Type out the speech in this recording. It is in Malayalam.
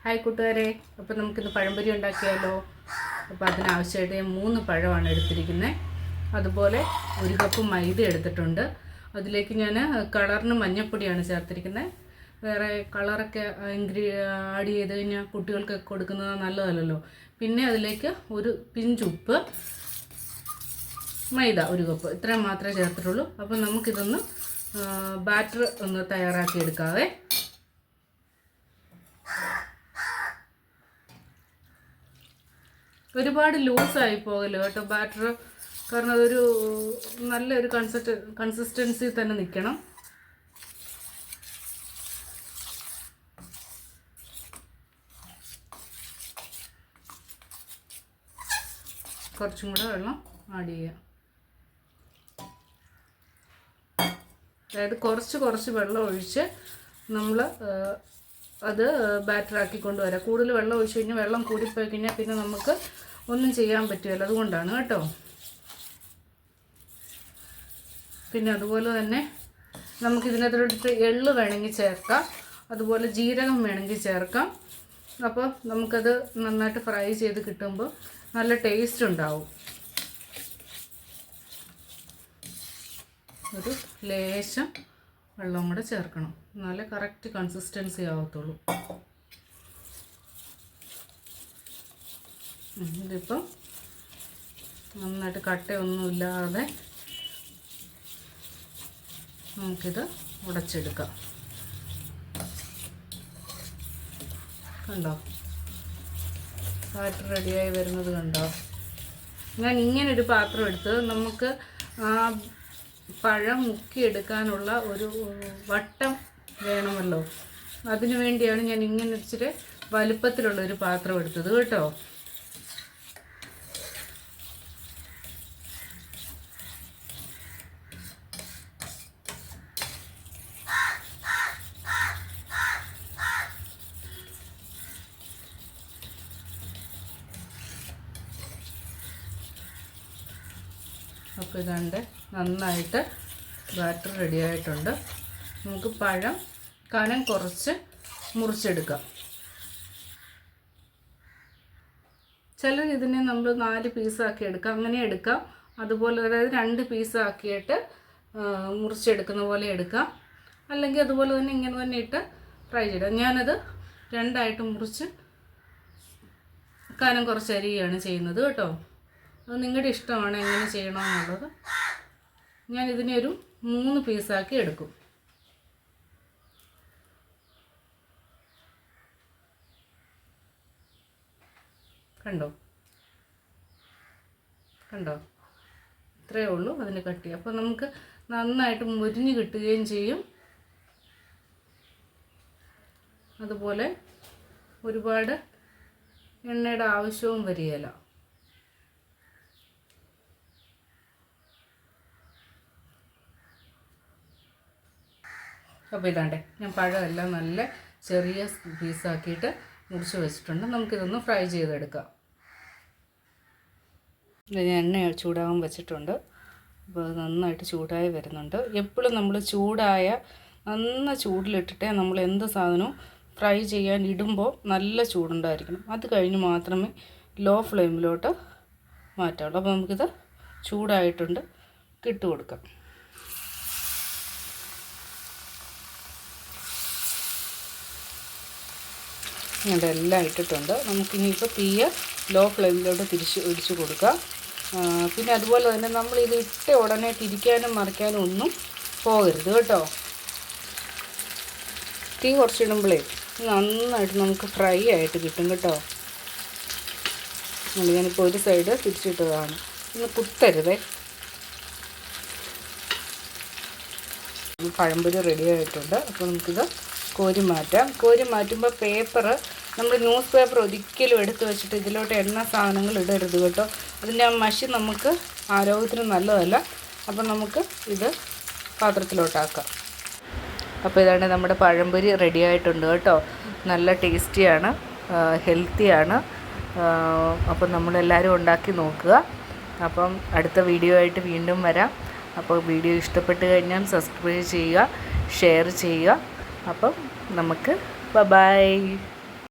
ഹായ് കൂട്ടുകാരെ, അപ്പോൾ നമുക്കിന്ന് പഴംപൊരി ഉണ്ടാക്കിയാലോ. അപ്പോൾ അതിനാവശ്യമായിട്ട് ഞാൻ 3 പഴമാണ് എടുത്തിരിക്കുന്നത്. അതുപോലെ 1 കപ്പ് മൈദ എടുത്തിട്ടുണ്ട്. അതിലേക്ക് ഞാൻ കളറിന് മഞ്ഞൾപ്പൊടിയാണ് ചേർത്തിരിക്കുന്നത്. വേറെ കളറൊക്കെ ആഡ് ചെയ്ത് കഴിഞ്ഞാൽ കുട്ടികൾക്കൊക്കെ കൊടുക്കുന്നത് നല്ലതല്ലല്ലോ. പിന്നെ അതിലേക്ക് ഒരു പിഞ്ച് ഉപ്പ്, മൈദ 1 കപ്പ്, ഇത്രയും മാത്രമേ ചേർത്തിട്ടുള്ളൂ. അപ്പോൾ നമുക്കിതൊന്ന് ബാറ്റർ ഒന്ന് തയ്യാറാക്കി എടുക്കാവേ. ഒരുപാട് ലൂസായി പോകല്ലോ കേട്ടോ ബാറ്റർ, കാരണം അതൊരു നല്ലൊരു കൺസിസ്റ്റൻസി തന്നെ നിൽക്കണം. കുറച്ചും കൂടെ വെള്ളം ആഡ് ചെയ്യാം. അതായത് കുറച്ച് വെള്ളം ഒഴിച്ച് നമ്മൾ അത് ബാറ്ററാക്കി കൊണ്ടുവരാം. കൂടുതൽ വെള്ളം ഒഴിച്ച് കഴിഞ്ഞാൽ വെള്ളം കൂടിപ്പോയി കഴിഞ്ഞാൽ പിന്നെ നമുക്ക് ഒന്നും ചെയ്യാൻ പറ്റുമല്ലോ, അതുകൊണ്ടാണ് കേട്ടോ. പിന്നെ അതുപോലെ തന്നെ നമുക്കിതിനകത്തോട്ട് എള്ള് വേണമെങ്കിൽ ചേർക്കാം, അതുപോലെ ജീരകം വേണമെങ്കിൽ ചേർക്കാം. അപ്പോൾ നമുക്കത് നന്നായിട്ട് ഫ്രൈ ചെയ്ത് കിട്ടുമ്പോൾ നല്ല ടേസ്റ്റ് ഉണ്ടാവും. ഒരു ലേശം വെള്ളം കൂടെ ചേർക്കണം, നല്ല കറക്റ്റ് കൺസിസ്റ്റൻസി ആവത്തുള്ളൂ. ഇതിപ്പം നന്നായിട്ട് കട്ടയൊന്നുമില്ലാതെ നമുക്കിത് ഉടച്ചെടുക്കാം. കണ്ടോ, ബാറ്റർ റെഡിയായി വരുന്നത് കണ്ടോ. ഞാൻ ഇങ്ങനൊരു പാത്രം എടുത്ത് നമുക്ക് പഴം മുക്കിയെടുക്കാനുള്ള ഒരു വട്ടം വേണമല്ലോ, അതിനു വേണ്ടിയാണ് ഞാൻ ഇങ്ങനെ ഇച്ചിരി വലുപ്പത്തിലുള്ളൊരു പാത്രം എടുത്തത് കേട്ടോ. അപ്പോൾ ഇതാണ്ട് നന്നായിട്ട് ബാറ്റർ റെഡി ആയിട്ടുണ്ട്. നമുക്ക് പഴം കനം കുറച്ച് മുറിച്ചെടുക്കാം. ചിലർ ഇതിനെ നമ്മൾ 4 പീസാക്കി എടുക്കാം, അങ്ങനെ എടുക്കാം. അതുപോലെ അതായത് 2 പീസാക്കിയിട്ട് മുറിച്ചെടുക്കുന്ന പോലെ എടുക്കാം. അല്ലെങ്കിൽ അതുപോലെ തന്നെ ഇങ്ങനെ തന്നെ ഇട്ട് ഫ്രൈ ചെയ്താൽ. ഞാനത് 2ആയിട്ട് മുറിച്ച് കനം കുറച്ച് അരിയാണ് ചെയ്യുന്നത് കേട്ടോ. അത് നിങ്ങളുടെ ഇഷ്ടമാണ് എങ്ങനെ ചെയ്യണമെന്നുള്ളത്. ഞാനിതിനെ ഒരു 3 പീസാക്കി എടുക്കും. കണ്ടോ ഇത്രയേ ഉള്ളൂ അതിന് കട്ടി. അപ്പോൾ നമുക്ക് നന്നായിട്ട് മുരിഞ്ഞ് കിട്ടുകയും ചെയ്യും. അതുപോലെ ഒരുപാട് എണ്ണയുടെ ആവശ്യവും വരികയില്ല. അപ്പോൾ ഇതാണ്ടേ ഞാൻ പഴമെല്ലാം നല്ല ചെറിയ പീസാക്കിയിട്ട് മുറിച്ച് വെച്ചിട്ടുണ്ട്. നമുക്കിതൊന്ന് ഫ്രൈ ചെയ്തെടുക്കാം. ഞാൻ എണ്ണ ചൂടാകാൻ വെച്ചിട്ടുണ്ട്. അപ്പോൾ അത് നന്നായിട്ട് ചൂടായി വരുന്നുണ്ട്. എപ്പോഴും നമ്മൾ നന്ന ചൂടിലിട്ടിട്ടേ നമ്മൾ എന്ത് സാധനവും ഫ്രൈ ചെയ്യാൻ ഇടുമ്പോൾ നല്ല ചൂടുണ്ടായിരിക്കണം. അത് കഴിഞ്ഞ് മാത്രമേ ലോ ഫ്ലെയിമിലോട്ട് മാറ്റാവുള്ളൂ. അപ്പോൾ നമുക്കിത് ചൂടായിട്ടുണ്ട്, ഇട്ട് കൊടുക്കാം. ഇതെല്ലാം ഇട്ടിട്ടുണ്ട്. നമുക്കിനിയിപ്പോൾ തീയ ലോ ഫ്ലെയിമിലോട്ട് ഒഴിച്ച് കൊടുക്കാം. പിന്നെ അതുപോലെ തന്നെ നമ്മളിത് ഇട്ട ഉടനെ തിരിക്കാനും മറിക്കാനും ഒന്നും പോകരുത് കേട്ടോ. തീ കുറച്ചിടുമ്പോഴേ നന്നായിട്ട് നമുക്ക് ഫ്രൈ ആയിട്ട് കിട്ടും കേട്ടോ. ഞാനിപ്പോൾ ഒരു സൈഡ് തിരിച്ചിട്ടതാണ്, ഒന്ന് കുത്തരുതേ. പഴംപൊരി റെഡി ആയിട്ടുണ്ട്. അപ്പോൾ നമുക്കിത് കോരി മാറ്റാം. കോരി മാറ്റുമ്പോൾ നമ്മൾ ന്യൂസ് പേപ്പർ ഒരിക്കലും എടുത്ത് വെച്ചിട്ട് ഇതിലോട്ട് എണ്ണ സാധനങ്ങൾ ഇടരുത് കേട്ടോ. അതിൻ്റെ ആ മഷി നമുക്ക് ആരോഗ്യത്തിന് നല്ലതല്ല. അപ്പോൾ നമുക്ക് ഇത് പാത്രത്തിലോട്ടാക്കാം. അപ്പോൾ ഇതാണ് നമ്മുടെ പഴംപൊരി റെഡി ആയിട്ടുണ്ട് കേട്ടോ. നല്ല ടേസ്റ്റിയാണ്, ഹെൽത്തിയാണ്. അപ്പം നമ്മളെല്ലാവരും ഉണ്ടാക്കി നോക്കുക. അപ്പം അടുത്ത വീഡിയോ ആയിട്ട് വീണ്ടും വരാം. അപ്പോൾ വീഡിയോ ഇഷ്ടപ്പെട്ട് കഴിഞ്ഞാൽ സബ്സ്ക്രൈബ് ചെയ്യുക, ഷെയർ ചെയ്യുക. അപ്പം നമുക്ക് ബൈ.